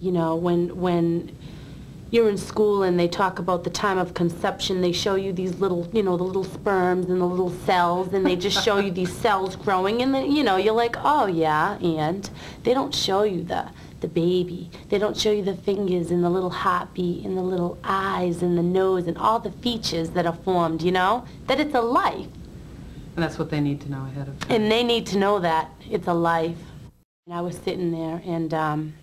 You know, when you're in school and they talk about the time of conception, they show you these little, you know, the little sperms and the little cells, and they just show you these cells growing, and then, you know, you're like, oh yeah, and they don't show you the baby. They don't show you the fingers and the little heartbeat and the little eyes and the nose and all the features that are formed, you know, that it's a life. And that's what they need to know ahead of time. And they need to know that it's a life. And I was sitting there, and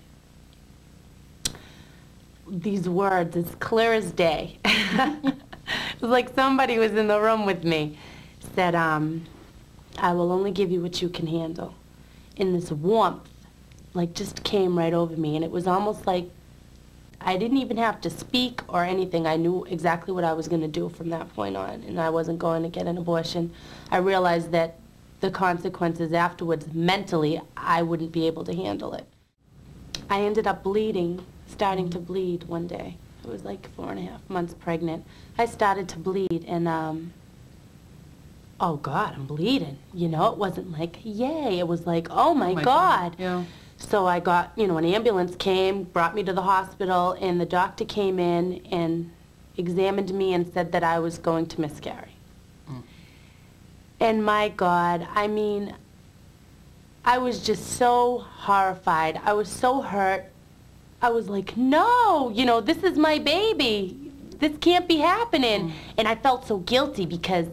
these words, as clear as day. It was like somebody was in the room with me, said, I will only give you what you can handle. And this warmth, like, just came right over me, and it was almost like I didn't even have to speak or anything. I knew exactly what I was going to do from that point on, and I wasn't going to get an abortion. I realized that the consequences afterwards, mentally, I wouldn't be able to handle it. I ended up bleeding, starting to bleed one day. I was like 4.5 months pregnant. I started to bleed, and oh God, I'm bleeding. You know, it wasn't like, yay. It was like, oh my God. Yeah. So I got, you know, an ambulance came, brought me to the hospital, and the doctor came in and examined me and said that I was going to miscarry. And my God, I mean, I was just so horrified. I was so hurt. I was like, no, you know, this is my baby. This can't be happening. And I felt so guilty because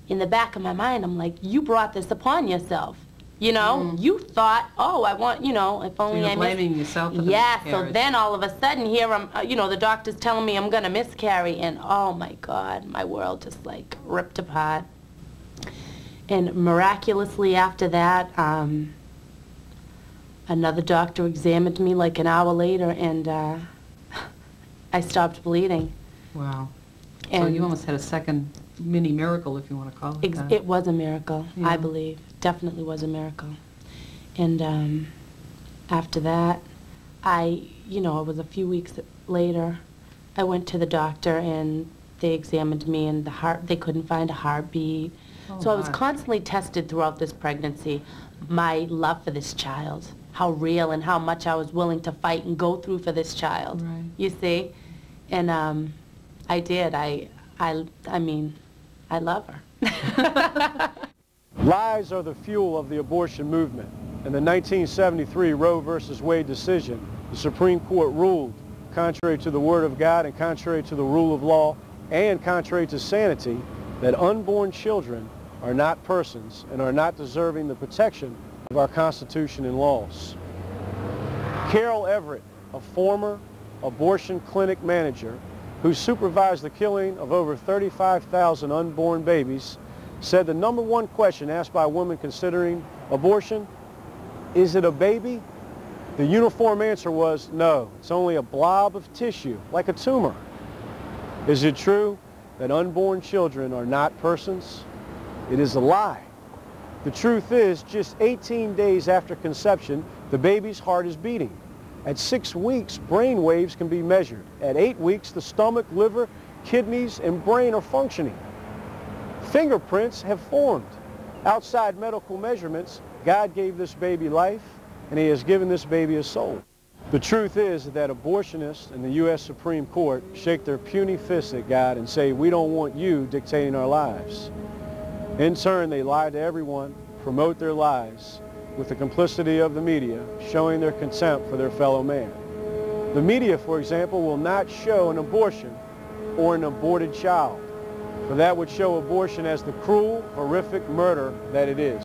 in the back of my mind, I'm like, you brought this upon yourself. You know, you thought, oh, I want, you know, if only so I blaming yourself for the yeah, so miscarriage. then all of a sudden here I'm, you know, the doctor's telling me I'm going to miscarry, and oh my God, my world just like ripped apart. And miraculously after that, another doctor examined me like an hour later, and I stopped bleeding. Wow. And so you almost had a second mini miracle, if you want to call it that. It was a miracle, Yeah. I believe. Definitely was a miracle. And after that, you know, it was a few weeks later, I went to the doctor and they examined me, and they couldn't find a heartbeat. So I was constantly tested throughout this pregnancy, my love for this child, how real and how much I was willing to fight and go through for this child. Right. You see? And I did. I mean, I love her. Lies are the fuel of the abortion movement. In the 1973 Roe v. Wade decision, the Supreme Court ruled, contrary to the Word of God and contrary to the rule of law and contrary to sanity, that unborn children are not persons and are not deserving the protection of our Constitution and laws. Carol Everett, a former abortion clinic manager who supervised the killing of over 35,000 unborn babies, said the #1 question asked by women considering abortion, is it a baby? The uniform answer was, no, it's only a blob of tissue, like a tumor. Is it true that unborn children are not persons? It is a lie. The truth is, just 18 days after conception, the baby's heart is beating. At 6 weeks, brain waves can be measured. At 8 weeks, the stomach, liver, kidneys, and brain are functioning. Fingerprints have formed. Outside medical measurements, God gave this baby life, and He has given this baby a soul. The truth is that abortionists in the U.S. Supreme Court shake their puny fists at God and say, we don't want you dictating our lives. In turn, they lie to everyone, promote their lies, with the complicity of the media, showing their contempt for their fellow man. The media, for example, will not show an abortion or an aborted child, for that would show abortion as the cruel, horrific murder that it is.